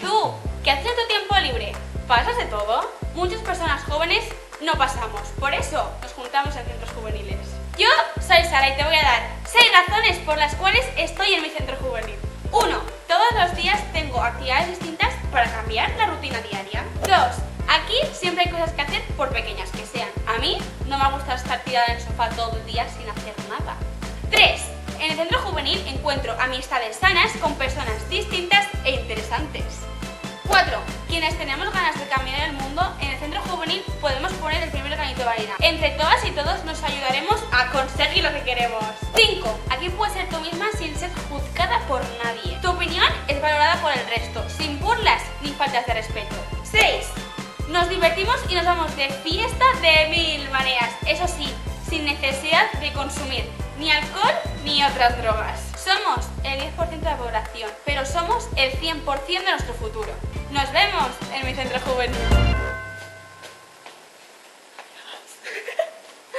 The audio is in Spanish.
Tú! ¿Qué haces en tu tiempo libre? ¿Pasas de todo? Muchas personas jóvenes no pasamos, por eso nos juntamos en centros juveniles. Yo soy Sara y te voy a dar 6 razones por las cuales estoy en mi centro juvenil. 1. Todos los días tengo actividades distintas para cambiar la rutina diaria. 2. Aquí siempre hay cosas que hacer por pequeñas que sean. A mí no me gusta estar tirada en el sofá todo el día sin hacer nada. 3. En el centro juvenil encuentro amistades sanas con personas distintas e interesantes. 4. Quienes tenemos ganas de cambiar el mundo, en el centro juvenil podemos poner el primer granito de arena. Entre todas y todos nos ayudaremos a conseguir lo que queremos. 5. Aquí puedes ser tú misma sin ser juzgada por nadie. Tu opinión es valorada por el resto, sin burlas ni faltas de respeto. 6. Nos divertimos y nos vamos de fiesta de 1000 maneras. Eso sí, sin necesidad de consumir ni alcohol ni otras drogas. Somos el 10% de la población, pero somos el 100% de nuestro futuro. Nos vemos en mi centro juvenil.